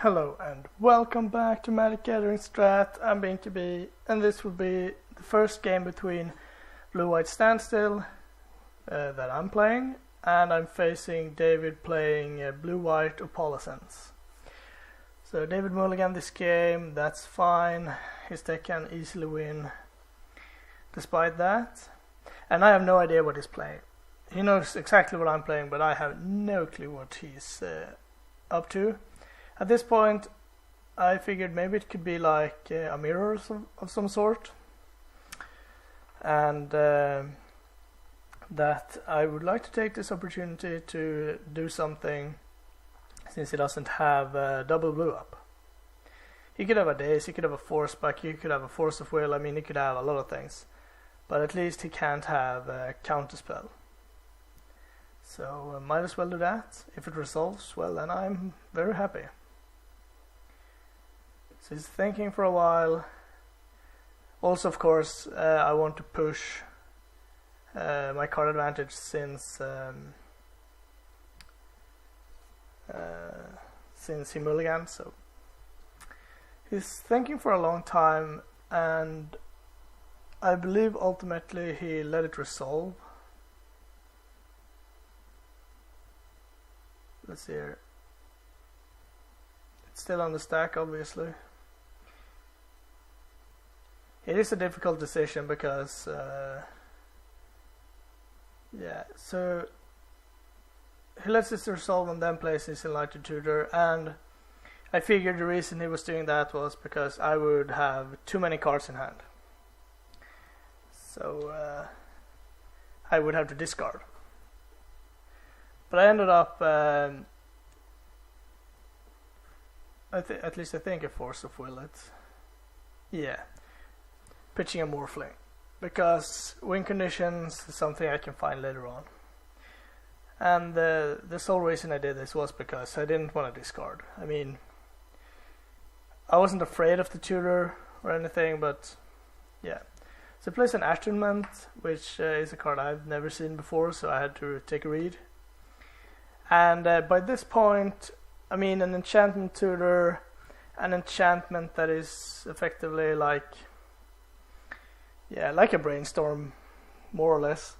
Hello and welcome back to Magic Gathering Strat. I'm being to be, and this will be the first game between Blue-White Standstill that I'm playing, and I'm facing David playing Blue-White Opalescence. So David mulligan this game, that's fine. His deck can easily win despite that. And I have no idea what he's playing. He knows exactly what I'm playing, but I have no clue what he's up to. At this point, I figured maybe it could be like a mirror of some sort, and that I would like to take this opportunity to do something, since he doesn't have double blue up. He could have a Daze, he could have a Force Back, he could have a Force of Will, I mean he could have a lot of things, but at least he can't have a Counterspell. So might as well do that. If it resolves, well then I'm very happy. So he's thinking for a while. Also, of course, I want to push my card advantage since he mulliganed. So he's thinking for a long time, and I believe ultimately he let it resolve. Let's see here. It's still on the stack, obviously. It is a difficult decision because, so he lets this resolve and then plays his Enlightened Tutor, and I figured the reason he was doing that was because I would have too many cards in hand. So I would have to discard. But I ended up, at least I think a Force of Will it. Yeah. Pitching a Morphling, because win conditions is something I can find later on, and the sole reason I did this was because I didn't want to discard. I mean, I wasn't afraid of the tutor or anything, but yeah. So he plays an Attunement, which is a card I've never seen before, so I had to take a read. And by this point, I mean an enchantment tutor, an enchantment that is effectively like a brainstorm, more or less,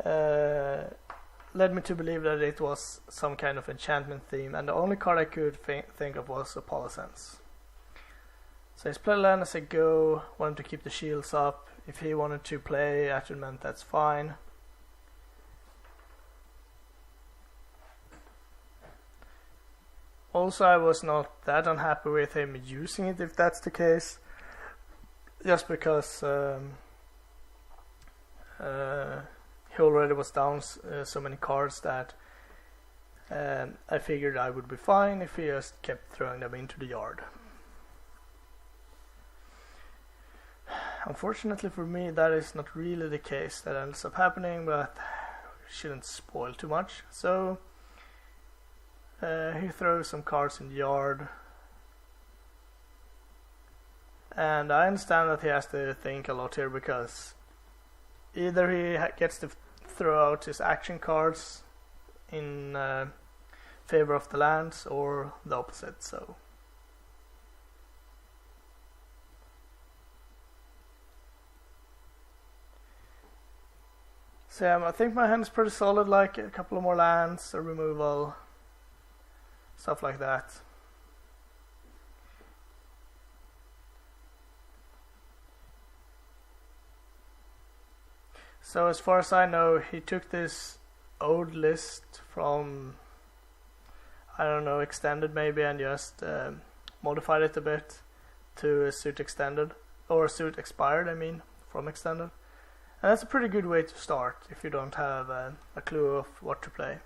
led me to believe that it was some kind of enchantment theme, and the only card I could think of was Opalescence. So he's played land as I go, wanted to keep the shields up. If he wanted to play Attunement, that's fine. Also, I was not that unhappy with him using it, if that's the case. Just because he already was down so many cards that I figured I would be fine if he just kept throwing them into the yard. Unfortunately for me, that is not really the case that ends up happening, but shouldn't spoil too much. So he throws some cards in the yard. And I understand that he has to think a lot here, because either he gets to throw out his action cards in favor of the lands, or the opposite. So I think my hand is pretty solid, like a couple of more lands, a removal, stuff like that. So as far as I know, he took this old list from, I don't know, Extended maybe, and just modified it a bit to suit Extended, or suit Expired, I mean, from Extended. And that's a pretty good way to start if you don't have a clue of what to play.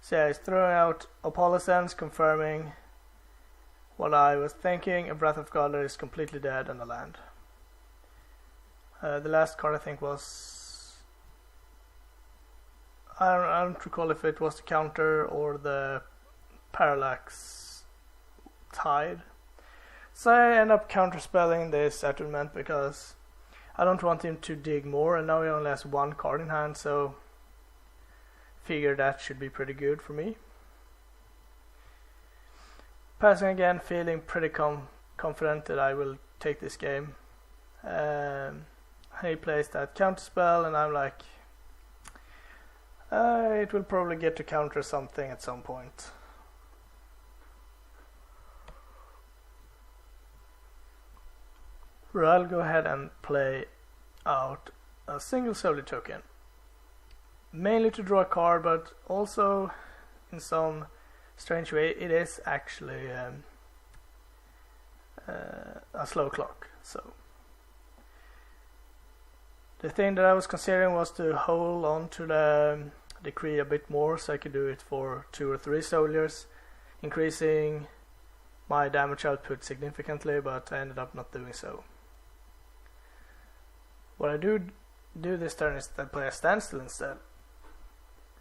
So yeah, he's throwing out Opalescence, confirming what I was thinking. A Breath of God is completely dead, and a land. The last card I think was, I don't recall if it was the counter or the Parallax Tide. So I end up counterspelling this Attunement because I don't want him to dig more, and now he only has one card in hand, so figure that should be pretty good for me. passing again, feeling pretty confident that I will take this game. He plays that counterspell, and I'm like, it will probably get to counter something at some point. Where I'll go ahead and play out a single solely token. Mainly to draw a card, but also in some strange way it is actually a slow clock. So the thing that I was considering was to hold on to the decree a bit more, so I could do it for 2 or 3 soldiers, increasing my damage output significantly, but I ended up not doing so. What I do this turn is that I play a Standstill instead,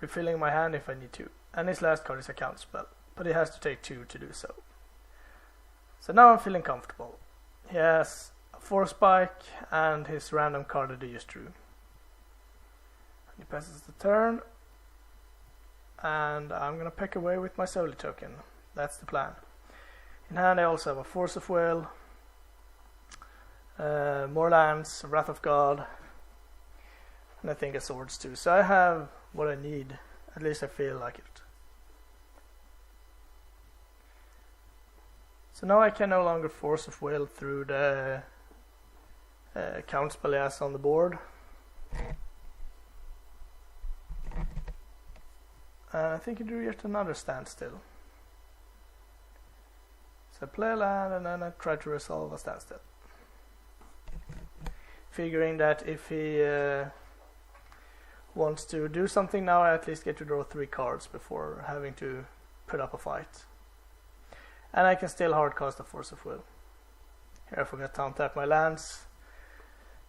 refilling my hand if I need to, and his last card is a counterspell, but he has to take 2 to do so. So now I'm feeling comfortable. He has a 4 spike and his random card that he just drew. He passes the turn, and I'm gonna pick away with my Solely token. That's the plan. In hand I also have a Force of Will, more lands, Wrath of God, and I think a Swords too. So I have what I need, at least I feel like it. So now I can no longer Force of Will through the counterspell he has on the board. I think he drew yet another Standstill. So I play a land and then I try to resolve a Standstill. Figuring that if he wants to do something now, I at least get to draw 3 cards before having to put up a fight. And I can still hardcast a Force of Will. Here I forgot to untap my lands.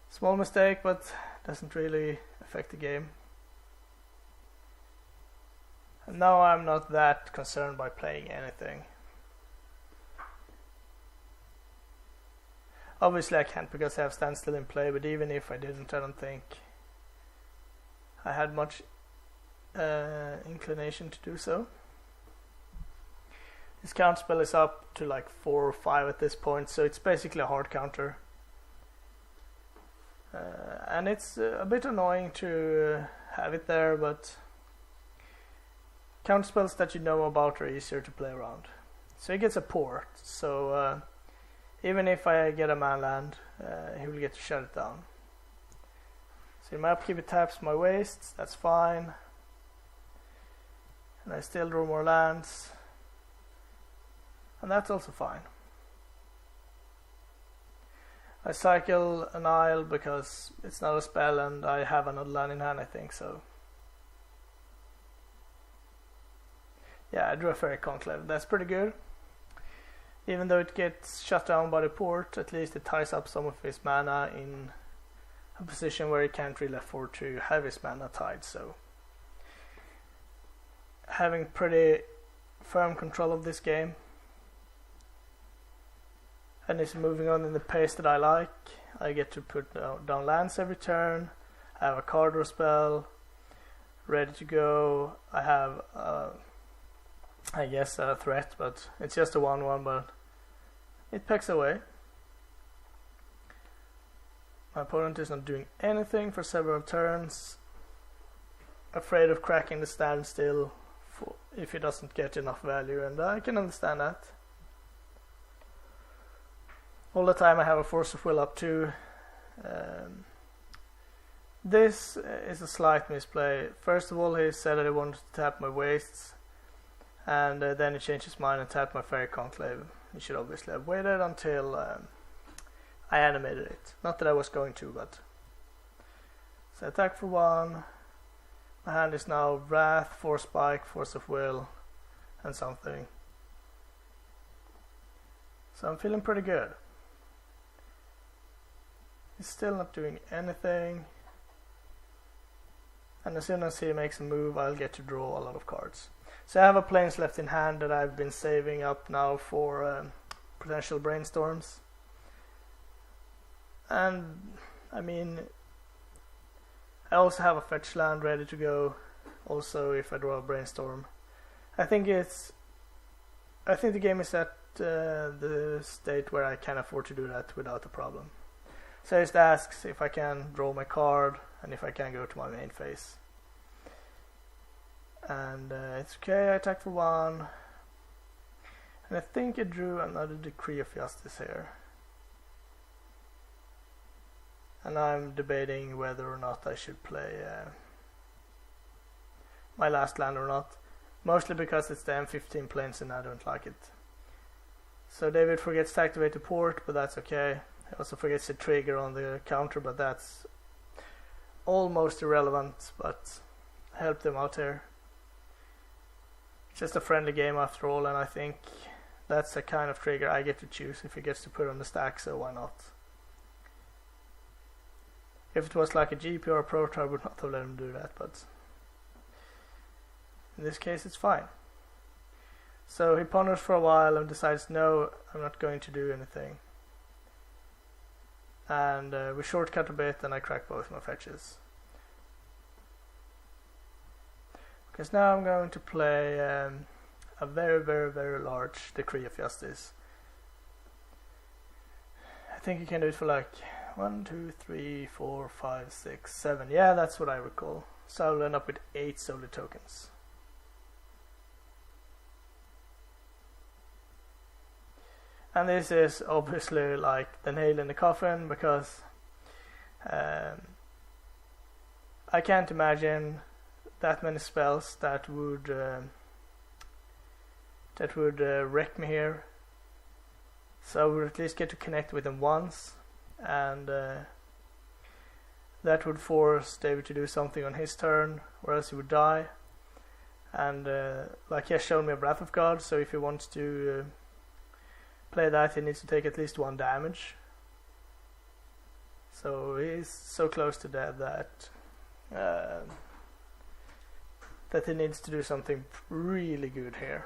Small mistake, but doesn't really affect the game. And now I'm not that concerned by playing anything. Obviously I can't because I have Standstill in play, but even if I didn't, I don't think I had much inclination to do so. His counterspell is up to like 4 or 5 at this point, so it's basically a hard counter. And it's a bit annoying to have it there, but counterspells that you know about are easier to play around. So he gets a port, so even if I get a man land, he will get to shut it down. So in my upkeep it taps my wastes, that's fine. And I still draw more lands. And that's also fine. I cycle an Isle because it's not a spell and I have another land in hand, I think, so. Yeah, I drew a Fairy Conclave, that's pretty good. Even though it gets shut down by the port, at least it ties up some of his mana in a position where he can't really afford to have his mana tied, so. Having pretty firm control of this game. And it's moving on in the pace that I like. I get to put down lands every turn. I have a card draw spell ready to go. I have I guess a threat, but it's just a 1/1, but it pecks away. My opponent is not doing anything for several turns. Afraid of cracking the Standstill if he doesn't get enough value, and I can understand that. All the time I have a Force of Will up too. This is a slight misplay. First of all, he said that he wanted to tap my wastes, and then he changed his mind and tapped my Fairy Conclave. He should obviously have waited until I animated it. Not that I was going to, but. So attack for 1. My hand is now Wrath, 4 Spike, Force of Will, and something. So I'm feeling pretty good. He's still not doing anything. And as soon as he makes a move, I'll get to draw a lot of cards. So I have a Plains left in hand that I've been saving up now for potential brainstorms. And, I mean, I also have a fetch land ready to go, also if I draw a brainstorm. I think it's I think the game is at the state where I can afford to do that without a problem. So it just asks if I can draw my card and if I can go to my main phase. And it's okay, I attack for 1. And I think I drew another Decree of Justice here. And I'm debating whether or not I should play my last land or not. Mostly because it's the M15 planes and I don't like it. So David forgets to activate the port, but that's okay. He also forgets to trigger on the counter, but that's almost irrelevant, but I helped them out here. It's just a friendly game after all, and I think that's a kind of trigger I get to choose if he gets to put on the stack, so why not? If it was like a GP or a Proto, I would not have let him do that, but in this case it's fine. So he ponders for a while and decides, no, I'm not going to do anything. And we shortcut a bit and I crack both my fetches. Because now I'm going to play a very, very, very large Decree of Justice. I think you can do it for like 1, 2, 3, 4, 5, 6, 7. Yeah, that's what I recall. So I'll end up with 8 solar tokens. And this is obviously like the nail in the coffin, because I can't imagine that many spells that would wreck me here. So I would at least get to connect with him once, and that would force David to do something on his turn, or else he would die. And like he has shown me a Wrath of God, so if he wants to play that, he needs to take at least 1 damage. So he's so close to death that he needs to do something really good here.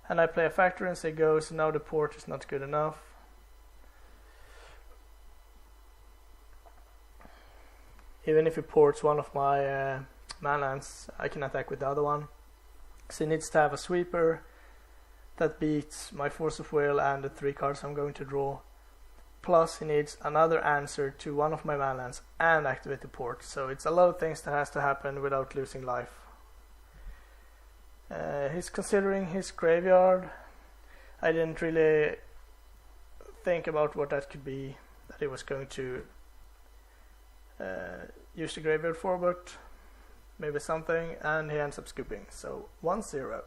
And I play a factor and say go, so now the port is not good enough. Even if he ports one of my manlands, I can attack with the other one. So he needs to have a sweeper that beats my Force of Will and the 3 cards I'm going to draw. Plus he needs another answer to one of my manlands and activate the port. So it's a lot of things that has to happen without losing life. He's considering his graveyard. I didn't really think about what that could be that he was going to use the graveyard for, but maybe something, and he ends up scooping. So 1-0.